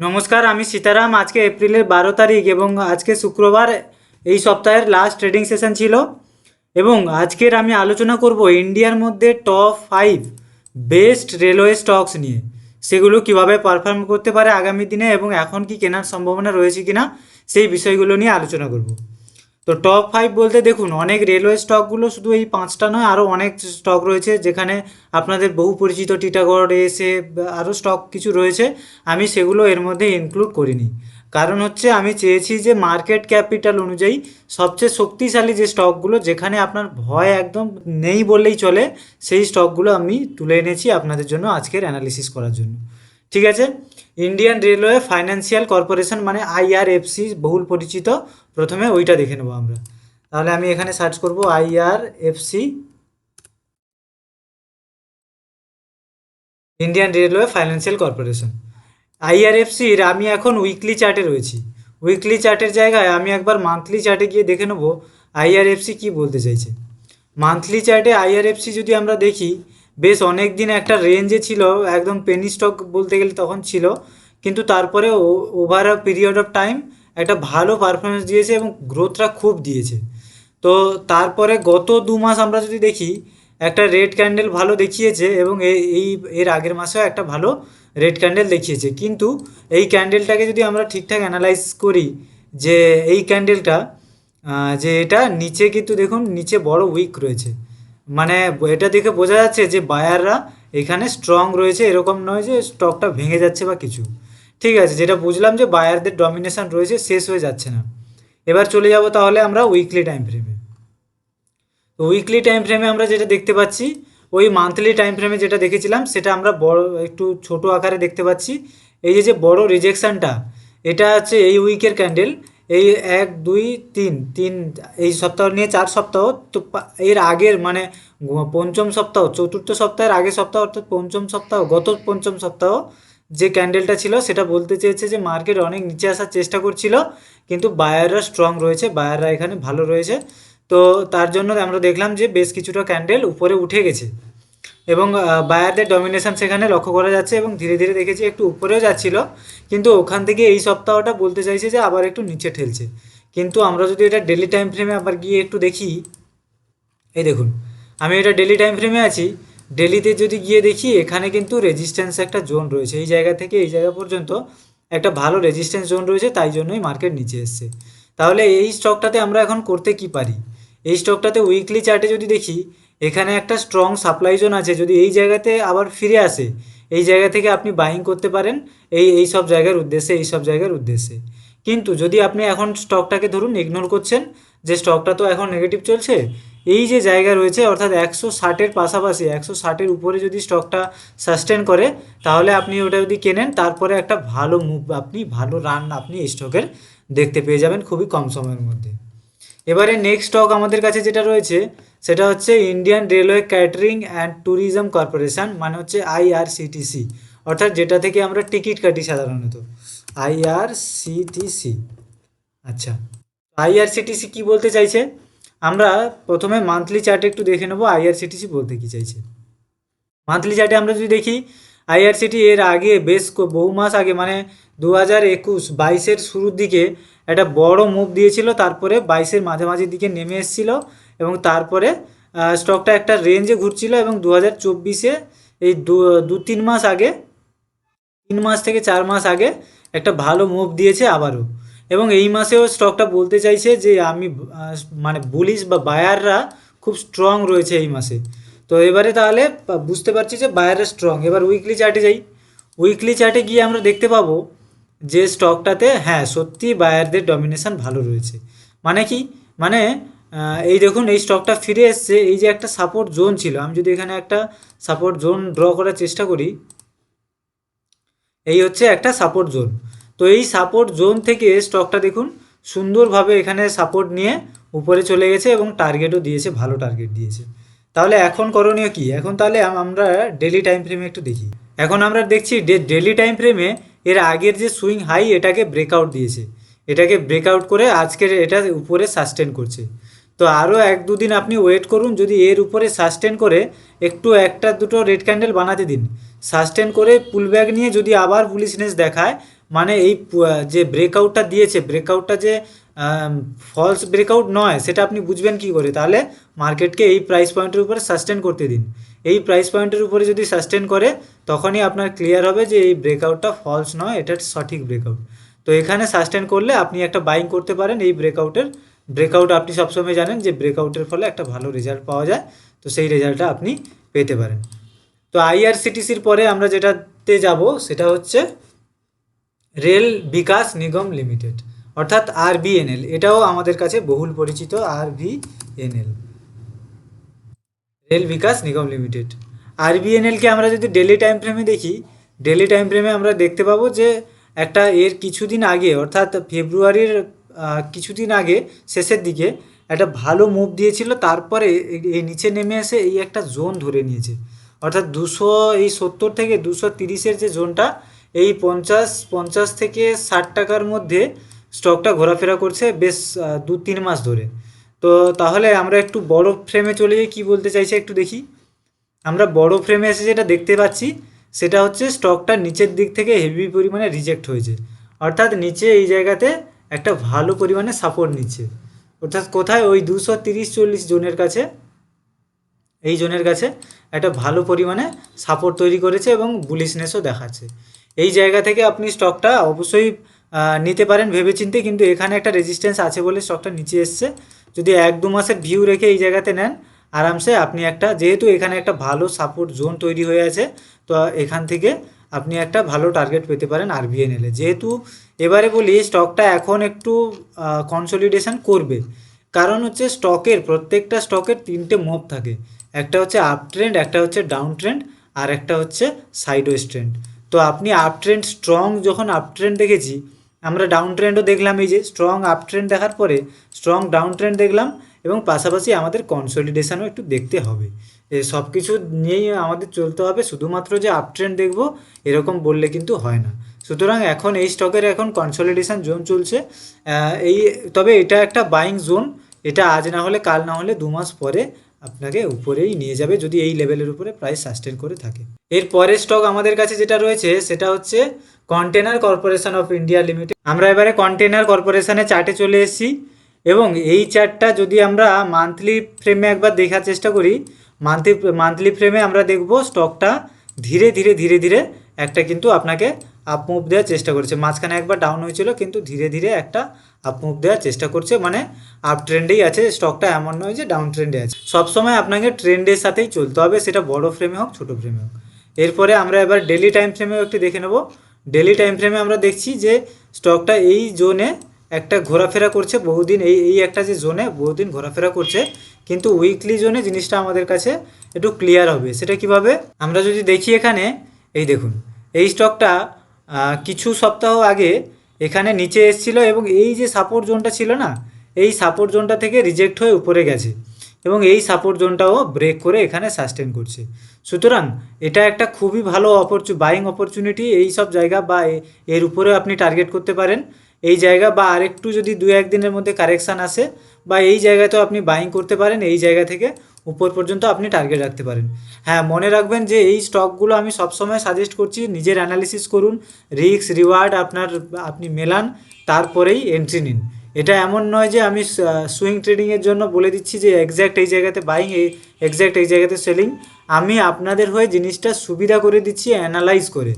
নমস্কার, আমি সীতারাম। আজকে এপ্রিলের 12 তারিখ এবং আজকে শুক্রবার। এই সপ্তাহের লাস্ট ট্রেডিং সেশন ছিল এবং আজকের আমি আলোচনা করব ইন্ডিয়ার মধ্যে টপ 5 বেস্ট রেলওয়ে স্টকস নিয়ে। সেগুলো কিভাবে পারফর্ম করতে পারে আগামী দিনে এবং এখন কি কেনার সম্ভাবনা রয়েছে কিনা সেই বিষয়গুলো নিয়ে আলোচনা করব। তো টপ 5 বলতে দেখুন, অনেক রেলওয়ে স্টকগুলো শুধু এই পাঁচটা নয়, আরও অনেক স্টক রয়েছে যেখানে আপনাদের বহু পরিচিত টিটাগড় এসে আরও স্টক কিছু রয়েছে। আমি সেগুলো এর মধ্যে ইনক্লুড করিনি, কারণ হচ্ছে আমি চেয়েছি যে মার্কেট ক্যাপিটাল অনুযায়ী সবচেয়ে শক্তিশালী যে স্টকগুলো, যেখানে আপনার ভয় একদম নেই বললেই চলে, সেই স্টকগুলো আমি তুলে এনেছি আপনাদের জন্য আজকের অ্যানালিসিস করার জন্য। ঠিক আছে। ইন্ডিয়ান রেলওয়ে ফাইন্যান্সিয়াল কর্পোরেশন মানে আইআরএফসি বহুল পরিচিত। প্রথমে ওইটা দেখে নেবো আমরা। তাহলে আমি এখানে সার্চ করব IRFC, Indian Railway Financial Corporation. আইআরএফসির আমি এখন উইকলি চার্টে রয়েছি। উইকলি চার্টের জায়গায় আমি একবার মান্থলি চার্টে গিয়ে দেখে নেবো আইআরএফসি কী বলতে চাইছে। মান্থলি চার্টে আইআরএফসি যদি আমরা দেখি, বেশ অনেক দিন একটা রেঞ্জে ছিল, একদম পেনি স্টক বলতে গেলে তখন ছিল, কিন্তু তারপরে over a period of time একটা ভালো পারফরমেন্স দিয়েছে এবং গ্রোথটা খুব দিয়েছে। তো তারপরে গত 2 মাস আমরা যদি দেখি, একটা রেড ক্যান্ডেল ভালো দেখিয়েছে এবং এর আগের মাসেও একটা ভালো রেড ক্যান্ডেল দেখিয়েছে। কিন্তু এই ক্যান্ডেলটাকে যদি আমরা ঠিকঠাক অ্যানালাইজ করি, যে এই ক্যান্ডেলটা যে এটা নিচে, কিন্তু দেখুন নিচে বড় উইক রয়েছে। মানে এটা দেখে বোঝা যাচ্ছে যে বায়াররা এখানে স্ট্রং রয়েছে, এরকম নয় যে স্টকটা ভেঙে যাচ্ছে বা কিছু। ঠিক আছে, যেটা বুঝলাম যে বায়ারদের ডমিনেশন রয়েছে, শেষ হয়ে যাচ্ছে না। এবার চলে যাব তাহলে আমরা উইকলি টাইম ফ্রেমে। তো উইকলি টাইম ফ্রেমে আমরা যেটা দেখতে পাচ্ছি, ওই মান্থলি টাইম ফ্রেমে যেটা দেখেছিলাম সেটা আমরা বড় একটু ছোট আকারে দেখতে পাচ্ছি। এই যে যে বড় রিজেকশানটা, এটা হচ্ছে এই উইকের ক্যান্ডেল। এই 1 2 3 এই সপ্তাহ নিয়ে 4 সপ্তাহ। তো এর আগের মানে পঞ্চম সপ্তাহ, চতুর্থ সপ্তাহের আগের সপ্তাহ অর্থাৎ পঞ্চম সপ্তাহ, গত পঞ্চম সপ্তাহ যে ক্যান্ডেলটা ছিল সেটা বলতে চেয়েছে যে মার্কেট অনেক নিচে আসার চেষ্টা করছিল, কিন্তু বায়াররা স্ট্রং রয়েছে, বায়াররা এখানে ভালো রয়েছে। তো তার জন্য আমরা দেখলাম যে বেশ কিছুটা ক্যান্ডেল উপরে উঠে গেছে এবং বায়ারদের ডমিনেশন সেখানে লক্ষ্য করা যাচ্ছে এবং ধীরে ধীরে দেখেছি একটু উপরেও যাচ্ছিল, কিন্তু ওখান থেকে এই সপ্তাহটা বলতে চাইছে যে আবার একটু নিচে ঠেলছে। কিন্তু আমরা যদি এটা ডেলি টাইম ফ্রেমে আবার গিয়ে একটু দেখি, এই দেখুন আমি এটা ডেলি টাইম ফ্রেমে আছি। ডেলিতে যদি গিয়ে দেখি, এখানে কিন্তু রেজিস্ট্যান্স একটা জোন রয়েছে, এই জায়গা থেকে এই জায়গা পর্যন্ত একটা ভালো রেজিস্ট্যান্স জোন রয়েছে, তাই জন্যই মার্কেট নিচে এসছে। তাহলে এই স্টকটাতে আমরা এখন করতে কি পারি? এই স্টকটাতে উইকলি চার্টে যদি দেখি, এখানে একটা স্ট্রং সাপ্লাই জোন আছে। যদি এই জায়গাতে আবার ফিরে আসে, এই জায়গা থেকে আপনি বাইং করতে পারেন এই সব জায়গার উদ্দেশ্যে, এই সব জায়গার উদ্দেশ্যে। কিন্তু যদি আপনি এখন স্টকটাকে ধরুন ইগনোর করছেন, যে স্টকটা তো এখন নেগেটিভ চলছে, এই যে জায়গা রয়েছে অর্থাৎ 160-এর পাশাপাশি 160-এর উপরে যদি স্টকটা সাস্টেন করে, তাহলে আপনি ওটা যদি কেনেন, তারপরে একটা ভালো মুভ, আপনি ভালো রান আপনি এই স্টকের দেখতে পেয়ে যাবেন খুবই কম সময়ের মধ্যে। এবারে নেক্সট স্টক আমাদের কাছে যেটা রয়েছে সেটা হচ্ছে Indian railway catering and tourism corporation, মানে হচ্ছে আইআরসিটিসি, অর্থাৎ যেটা থেকে আমরা টিকিট কাটি সাধারণত, আইআরসিটিসি। আচ্ছা, আইআরসিটিসি কি বলতে চাইছে? আমরা প্রথমে মান্থলি চার্টে একটু দেখে নেবো আইআরসিটিসি বলতে কি চাইছে। মান্থলি চার্টে আমরা যদি দেখি, আইআরসিটি এর আগে বেশ বহু মাস আগে মানে 2021-22-এর শুরুর দিকে একটা বড় মুভ দিয়েছিল, তারপরে 22-এর মাঝামাঝির দিকে নেমে এসেছিল এবং তারপরে স্টকটা একটা রেঞ্জে ঘুরছিল এবং 2024-এ এই 2-3 মাস আগে, 3 মাস থেকে 4 মাস আগে একটা ভালো মুভ দিয়েছে আবারও। এবং এই মাসেও স্টকটা বলতে চাইছে যে আমি মানে বুলিশ বা বায়াররা খুব স্ট্রং রয়েছে এই মাসে। তো এবারে তাহলে বুঝতে পারছি যে বায়াররা স্ট্রং। এবার উইকলি চার্টে যাই। উইকলি চার্টে গিয়ে আমরা দেখতে পাবো যে স্টকটাতে হ্যাঁ সত্যি বায়ারদের ডমিনেশন ভালো রয়েছে। মানে কি? মানে এই দেখুন এই স্টকটা ফিরে এসছে। এই যে একটা সাপোর্ট জোন ছিল, আমি যদি এখানে একটা সাপোর্ট জোন ড্র করার চেষ্টা করি, এই হচ্ছে একটা সাপোর্ট জোন। তো এই সাপোর্ট জোন থেকে স্টকটা দেখুন সুন্দরভাবে এখানে সাপোর্ট নিয়ে উপরে চলে গেছে এবং টার্গেটও দিয়েছে, ভালো টার্গেট দিয়েছে। তাহলে এখন করণীয় কি? এখন তাহলে আমরা ডেলি টাইম ফ্রেমে একটু দেখি। এখন আমরা দেখছি ডেলি টাইম ফ্রেমে এর আগের যে সুইং হাই এটাকে ব্রেকআউট দিয়েছে, এটাকে ব্রেকআউট করে আজকের এটা উপরে সাস্টেন করছে। তো আরও 1-2 দিন আপনি ওয়েট করুন, যদি এর উপরে সাস্টেন করে একটু একটা দুটো রেড ক্যান্ডেল বানাতে দিন, সাস্টেন করে পুলব্যাক নিয়ে যদি আবার বুলিশনেস দেখায়, মানে এই যে ব্রেকআউটটা দিয়েছে, ব্রেকআউটটা যে ফলস ব্রেকআউট নয়, সেটা আপনি বুঝবেন কী করে? তাহলে মার্কেটকে এই প্রাইস পয়েন্টের উপরে সাস্টেন করতে দিন। এই প্রাইস পয়েন্টের উপরে যদি সাস্টেন করে, তখনই আপনার ক্লিয়ার হবে যে এই ব্রেকআউটটা ফলস নয়, এটা সঠিক ব্রেকআউট। তো এখানে সাস্টেন করলে আপনি একটা বাইং করতে পারেন এই ব্রেকআউট আপনি সবসময় জানেন যে ব্রেকআউটের ফলে একটা ভালো রেজাল্ট পাওয়া যায়, তো সেই রেজাল্টটা আপনি পেতে পারেন। তো আইআরসিটিসির পরে আমরা যেটাতে যাব সেটা হচ্ছে রেল বিকাশ নিগম লিমিটেড, অর্থাৎ আরবিএনএল। এটাও আমাদের কাছে বহুল পরিচিত, RBNL, rail Vikas Nigam limited. আরবিএনএলকে আমরা যদি ডেলি টাইম ফ্রেমে দেখি, ডেলি টাইম ফ্রেমে আমরা দেখতে পাবো যে একটা এর কিছুদিন আগে, অর্থাৎ ফেব্রুয়ারির কিছুদিন আগে শেষের দিকে একটা ভালো মুভ দিয়েছিল, তারপরে এই নিচে নেমে এসে এই একটা জোন ধরে নিয়েছে, অর্থাৎ 270 থেকে 230-এর যে জোনটা, এই 50 থেকে 60 টাকার মধ্যে স্টকটা ঘোরাফেরা করছে বেশ 2-3 মাস ধরে। তো তাহলে আমরা একটু বড় ফ্রেমে চলে যাই, কী বলতে চাইছে একটু দেখি। আমরা বড় ফ্রেমে এসে যেটা দেখতে পাচ্ছি সেটা হচ্ছে স্টকটা নিচের দিক থেকে হেভি পরিমাণে রিজেক্ট হয়েছে, অর্থাৎ নিচে এই জায়গাতে একটা ভালো পরিমাণে সাপোর্ট নিচ্ছে, অর্থাৎ কোথায় ওই 230-40 জোনের কাছে, এই জোনের কাছে একটা ভালো পরিমাণে সাপোর্ট তৈরি করেছে এবং বুলিশনেসও দেখাচ্ছে। এই জায়গা থেকে আপনি স্টকটা অবশ্যই নিতে পারেন ভেবেচিন্তে, কিন্তু এখানে একটা রেজিস্ট্যান্স আছে বলে স্টকটা নিচে এসছে। যদি 1-2 মাসের ভিউ রেখে এই জায়গাতে নেন, আরামসে আপনি একটা, যেহেতু এখানে একটা ভালো সাপোর্ট জোন তৈরি হয়ে আছে, তো এখান থেকে আপনি একটা ভালো টার্গেট পেতে পারেন আরবিএনএলে। যেহেতু এবারে বলি স্টকটা এখন একটু কনসলিডেশন করবে, কারণ হচ্ছে প্রত্যেকটা স্টকের 3টে মুভ থাকে, একটা হচ্ছে আপ ট্রেন্ড, একটা হচ্ছে ডাউন ট্রেন্ড, আর একটা হচ্ছে সাইডওয়েজ ট্রেন্ড। তো আপনি আপ ট্রেন্ড স্ট্রং, যখন আপ ট্রেন্ড দেখেছি, আমরা ডাউন ট্রেন্ডও দেখলাম, এই যে স্ট্রং আপ ট্রেন্ড দেখার পরে স্ট্রং ডাউন ট্রেন্ড দেখলাম, এবং পাশাপাশি আমাদের কনসলিডেশনও একটু দেখতে হবে। সব কিছু নিয়েই আমাদের চলতে হবে, শুধুমাত্র যে আপ ট্রেন্ড দেখবো এরকম বললে কিন্তু হয় না। সুতরাং এখন এই স্টকের এখন কনসলিডেশন জোন চলছে, এই তবে এটা একটা বাইং জোন, এটা আজ না হলে কাল, না হলে 2 মাস পরে আপনাকে উপরেই নিয়ে যাবে, যদি এই লেভেলের উপরে প্রাইস সাস্টেন করে থাকে। এর পরের স্টক আমাদের কাছে যেটা রয়েছে সেটা হচ্ছে container corporation of India limited. আমরা এবারে কন্টেনার কর্পোরেশনের চার্টে চলে এসেছি, এবং এই চার্টটা যদি আমরা মান্থলি ফ্রেমে একবার দেখার চেষ্টা করি, মান্থলি ফ্রেমে আমরা দেখব স্টকটা ধীরে ধীরে ধীরে ধীরে একটা কিন্তু আপনাকে আপ মুভ দেওয়ার চেষ্টা করছে। মাঝখানে একবার ডাউন হয়েছিল, কিন্তু ধীরে ধীরে একটা আপ মুভ দেওয়ার চেষ্টা করছে, মানে আপ ট্রেন্ডেই আছে স্টকটা, এমন নয় যে ডাউন ট্রেন্ডে আছে। সবসময় আপনাকে ট্রেন্ডের সাথেই চলতে হবে, সেটা বড় ফ্রেমে হোক ছোটো ফ্রেমে হোক। এরপরে আমরা এবার ডেলি টাইম ফ্রেমেও একটু দেখে নেব। ডেলি টাইম ফ্রেমে আমরা দেখছি যে স্টকটা এই জোনে একটা ঘোরাফেরা করছে বহুদিন, এই একটা যে জোনে বহুদিন ঘোরাফেরা করছে, কিন্তু উইকলি জোনে জিনিসটা আমাদের কাছে একটু ক্লিয়ার হবে। সেটা কিভাবে, আমরা যদি দেখি এখানে, এই দেখুন এই স্টকটা কিছু সপ্তাহ আগে এখানে নিচে এসেছিল, এবং এই যে সাপোর্ট জোনটা ছিল না, এই সাপোর্ট জোনটা থেকে রিজেক্ট হয়ে উপরে গেছে, এবং এই সাপোর্ট জোনটাও ব্রেক করে এখানে সাস্টেন করছে। সুতরাং এটা একটা খুবই ভালো বাইং অপরচুনিটি, এই সব জায়গা বা এর উপরেও আপনি টার্গেট করতে পারেন এই জায়গা, বা আরেকটু যদি 2-1 দিনের মধ্যে কারেকশান আসে, বা এই জায়গাতেও আপনি বাইং করতে পারেন, এই জায়গা থেকে উপর পর্যন্ত আপনি টার্গেট রাখতে পারেন। হ্যাঁ, মনে রাখবেন যে এই স্টকগুলো আমি সবসময় সাজেস্ট করছি নিজের অ্যানালিসিস করুন, রিস্ক রিওয়ার্ড আপনি মেলান, তারপরেই এন্ট্রি নিন। এটা এমন নয় যে আমি সুইং ট্রেডিংয়ের জন্য বলে দিচ্ছি যে এক্স্যাক্ট এই জায়গাতে বাইং, এক্স্যাক্ট এই জায়গাতে সেলিং। আমি আপনাদের হয়ে জিনিসটা সুবিধা করে দিচ্ছি অ্যানালাইজ করে।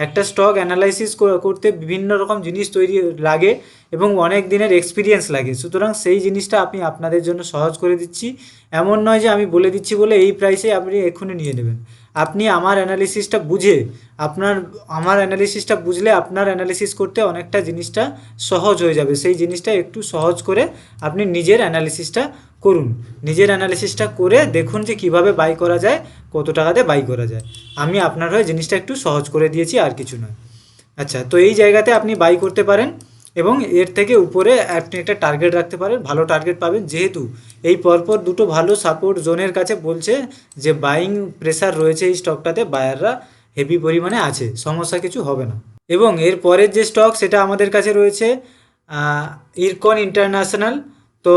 একটা স্টক অ্যানালাইসিস করতে বিভিন্ন রকম জিনিস তৈরি লাগে, এবং অনেক দিনের এক্সপিরিয়েন্স লাগে, সুতরাং সেই জিনিসটা আমি আপনাদের জন্য সহজ করে দিচ্ছি। এমন নয় যে আমি বলে দিচ্ছি বলে এই প্রাইসে আপনি এক্ষুনি নিয়ে নেবেন। আপনি আমার অ্যানালিসিসটা বুঝলে আপনার অ্যানালিসিস করতে অনেকটা জিনিসটা সহজ হয়ে যাবে। সেই জিনিসটা একটু সহজ করে আপনি নিজের অ্যানালিসিসটা করুন, নিজের অ্যানালিসিসটা করে দেখুন যে কিভাবে বাই করা যায়, কত টাকাতে বাই করা যায়। আমি আপনার হয়ে জিনিসটা একটু সহজ করে দিয়েছি, আর কিছু নয়। আচ্ছা, তো এই জায়গাতে আপনি বাই করতে পারেন, এবং এর থেকে উপরে আপনি একটা টার্গেট রাখতে পারেন, ভালো টার্গেট পাবেন, যেহেতু এই পরপর দুটো ভালো সাপোর্ট জোনের কাছে বলছে যে বাইং প্রেসার রয়েছে এই স্টকটাতে, বায়াররা হেভি পরিমাণে আছে, সমস্যা কিছু হবে না। এবং এর পরের যে স্টক সেটা আমাদের কাছে রয়েছে ইরকন ইন্টারন্যাশনাল। তো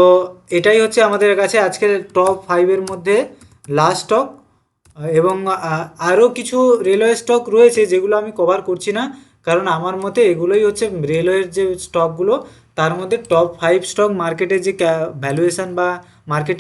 এটাই হচ্ছে আমাদের কাছে আজকের টপ 5-এর মধ্যে লাস্ট স্টক। এবং আরও কিছু রেলওয়ে স্টক রয়েছে যেগুলো আমি কভার করছি না, কারণ আমার মতে এগুলোই হচ্ছে রেলওয়ের যে স্টকগুলো তার মধ্যে টপ 5 স্টক মার্কেটের যে ভ্যালুয়েশন বা মার্কেট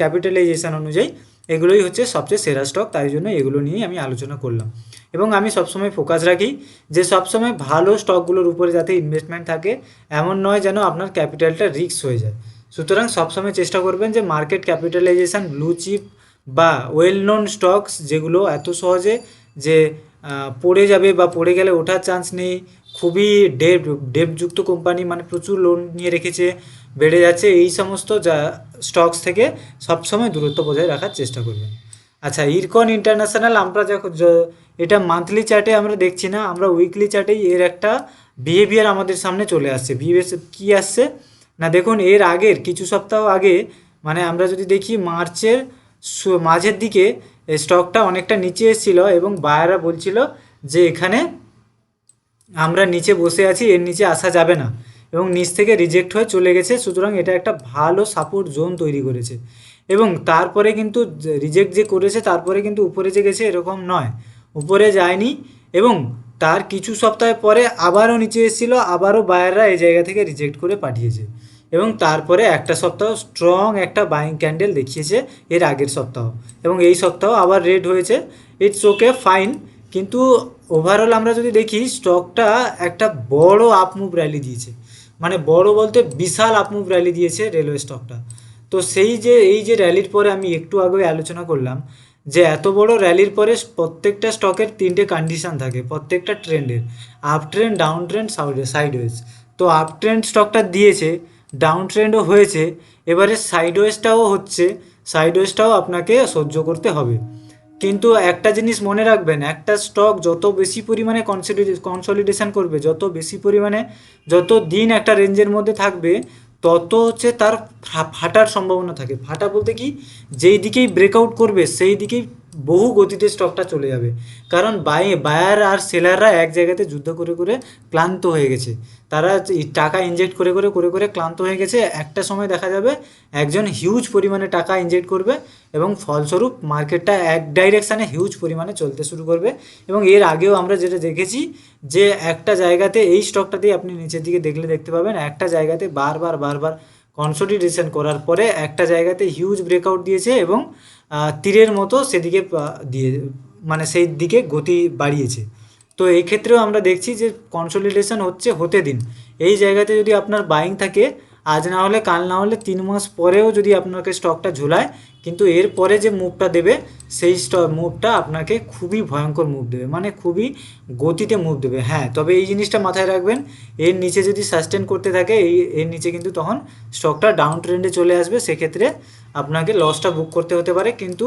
ক্যাপিটালাইজেশন অনুযায়ী এগুলোই হচ্ছে সবচেয়ে সেরা স্টক, তাই জন্য এগুলো নিয়েই আমি আলোচনা করলাম। এবং আমি সবসময় ফোকাস রাখি যে সবসময় ভালো স্টকগুলোর উপরে যাতে ইনভেস্টমেন্ট থাকে, এমন নয় যেন আপনার ক্যাপিটালটা রিস্ক হয়ে যায়। সুতরাং সবসময় চেষ্টা করবেন যে মার্কেট ক্যাপিটালাইজেশন ব্লু চিপ বা ওয়েল নোন স্টকস যেগুলো এত সহজে যে পড়ে যাবে বা পড়ে গেলে ওঠার চান্স নেই, খুবই ডেপযুক্ত কোম্পানি, মানে প্রচুর লোন নিয়ে রেখেছে, বেড়ে যাচ্ছে, এই সমস্ত যা স্টকস থেকে সবসময় দূরত্ব বজায় রাখার চেষ্টা করবেন। আচ্ছা, ইরকন ইন্টারন্যাশনাল আমরা যখন এটা মান্থলি চার্টে আমরা দেখছি না, আমরা উইকলি চার্টেই এর একটা বিহেভিয়ার আমাদের সামনে চলে আসছে। বিহেভিয়ার কী আসছে না, দেখুন এর আগের কিছু সপ্তাহ আগে, মানে আমরা যদি দেখি মার্চের মাঝের দিকে স্টকটা অনেকটা নিচে এসেছিল এবং বায়াররা বলছিল যে এখানে আমরা নিচে বসে আছি, এর নিচে আসা যাবে না, এবং নিচ থেকে রিজেক্ট হয়ে চলে গেছে। সুতরাং এটা একটা ভালো সাপোর্ট জোন তৈরি করেছে, এবং তারপরে কিন্তু রিজেক্ট যে করেছে তারপরে কিন্তু উপরে যে গেছে এরকম নয়, উপরে যায়নি, এবং তার কিছু সপ্তাহ পরে আবারও নিচে এসেছিলো, আবারও বায়াররা এই জায়গা থেকে রিজেক্ট করে পাঠিয়েছে, এবং তারপরে একটা সপ্তাহ স্ট্রং একটা বাইং ক্যান্ডেল দেখিয়েছে এর আগের সপ্তাহ, এবং এই সপ্তাহ আবার রেড হয়েছে। ইটস ওকে, ফাইন, কিন্তু ওভারঅল আমরা যদি দেখি স্টকটা একটা বড় আপ মুভ র্যালি দিয়েছে, মানে বড় বলতে বিশাল আপ মুভ র্যালি দিয়েছে রেলওয়ে স্টকটা। তো এই যে র্যালির পরে আমি একটু আগে আলোচনা করলাম যে এত বড় র্যালির পরে প্রত্যেকটা স্টকের 3টে কন্ডিশন থাকে, প্রত্যেকটা ট্রেন্ডের, up trend, down trend, sideways. তো আপ ট্রেন্ড স্টকটা দিয়েছে, ডাউন ট্রেন্ডও হয়েছে, এবারে সাইডওয়েজটাও হচ্ছে, সাইডওয়েজটাও আপনাকে সহ্য করতে হবে। কিন্তু একটা জিনিস মনে রাখবেন, একটা স্টক যত বেশি পরিমাণে কনসলিডেশন করবে, যত বেশি পরিমাণে, যত দিন একটা রেঞ্জের মধ্যে থাকবে, তত হচ্ছে তার ফাটার সম্ভাবনা থাকে। ফাটা বলতে কি, যেই দিকেই ব্রেকআউট করবে সেই দিকেই বহু গতিতে স্টকটা চলে যাবে, কারণ বায়ার আর সেলাররা এক জায়গাতে যুদ্ধ করে করে ক্লান্ত হয়ে গেছে, তারা টাকা ইনজেক্ট করে করে করে করে ক্লান্ত হয়ে গেছে। একটা সময় দেখা যাবে একজন হিউজ পরিমাণে টাকা ইনজেক্ট করবে এবং ফলস্বরূপ মার্কেটটা এক ডাইরেকশানে হিউজ পরিমাণে চলতে শুরু করবে। এবং এর আগেও আমরা যেটা দেখেছি যে একটা জায়গাতে, এই স্টকটাতেই আপনি নিচের দিকে দেখতে পাবেন, একটা জায়গাতে বারবার কনসলিডেশন করার পরে একটা জায়গাতে হিউজ ব্রেকআউট দিয়েছে এবং তীরের মতো সেদিকে দিয়ে, মানে সেই দিকে গতি বাড়িয়েছে। তো এই ক্ষেত্রেও আমরা দেখছি যে কনসলিডেশন হতে দিন। এই জায়গাতে যদি আপনার বাইং থাকে, আজ না হলে কাল, না হলে 3 মাস পরেও যদি আপনাকে স্টকটা ঝোলায়, কিন্তু এর পরে যে মুভটা দেবে সেই মুভটা আপনাকে খুবই ভয়ঙ্কর মুভ দেবে, মানে খুবই গতিতে মুভ দেবে। হ্যাঁ, তবে এই জিনিসটা মাথায় রাখবেন, এর নিচে যদি সাস্টেন করতে থাকে, এর নিচে কিন্তু তখন স্টকটা ডাউন ট্রেন্ডে চলে আসবে, সেক্ষেত্রে আপনাকে লসটা বুক করতে হতে পারে, কিন্তু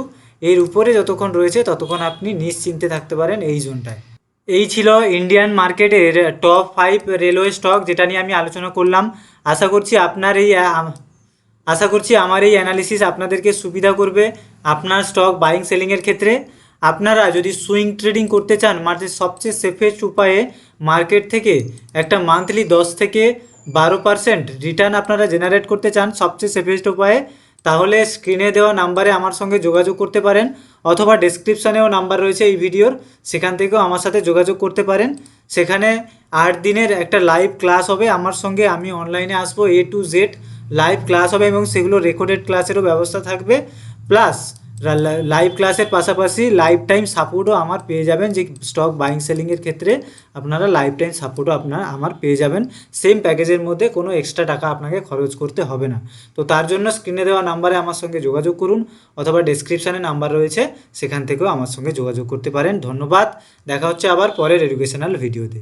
এর উপরে যতক্ষণ রয়েছে ততক্ষণ আপনি নিশ্চিন্তে থাকতে পারেন এই জোনটায়। এই ছিল ইন্ডিয়ান মার্কেটের টপ 5 রেলওয়ে স্টক, যেটা নিয়ে আমি আলোচনা করলাম। আশা করছি আমার এই অ্যানালিসিস আপনাদেরকে সুবিধা করবে আপনার স্টক বাইং সেলিংয়ের ক্ষেত্রে। আপনারা যদি সুইং ট্রেডিং করতে চান, মার্কেটের সবচেয়ে সেফেস্ট উপায়ে মার্কেট থেকে একটা মান্থলি 10 থেকে 12% রিটার্ন আপনারা জেনারেট করতে চান সবচেয়ে সেফেস্ট উপায়ে, তাহলে স্ক্রিনে দেওয়া নাম্বারে আমার সঙ্গে যোগাযোগ করতে পারেন, অথবা ডেসক্রিপশানেও নাম্বার রয়েছে এই ভিডিওর, সেখান থেকেও আমার সাথে যোগাযোগ করতে পারেন। সেখানে 8 দিনের একটা লাইভ ক্লাস হবে আমার সঙ্গে, আমি অনলাইনে আসবো, A to Z live class হবে এবং সেগুলো রেকর্ডেড ক্লাসেরও ব্যবস্থা থাকবে। প্লাস লাইভ ক্লাসের পাশাপাশি লাইফ টাইম সাপোর্টও আমার পেয়ে যাবেন, যে স্টক বাইং সেলিংয়ের ক্ষেত্রে আপনারা লাইফ টাইম সাপোর্টও আমার পেয়ে যাবেন। সেম প্যাকেজের মধ্যে কোনো এক্সট্রা টাকা আপনাকে খরচ করতে হবে না। তো তার জন্য স্ক্রিনে দেওয়া নাম্বারে আমার সঙ্গে যোগাযোগ করুন, অথবা ডেসক্রিপশানে নাম্বার রয়েছে, সেখান থেকেও আমার সঙ্গে যোগাযোগ করতে পারেন। ধন্যবাদ, দেখা হচ্ছে আবার পরের এডুকেশনাল ভিডিওতে।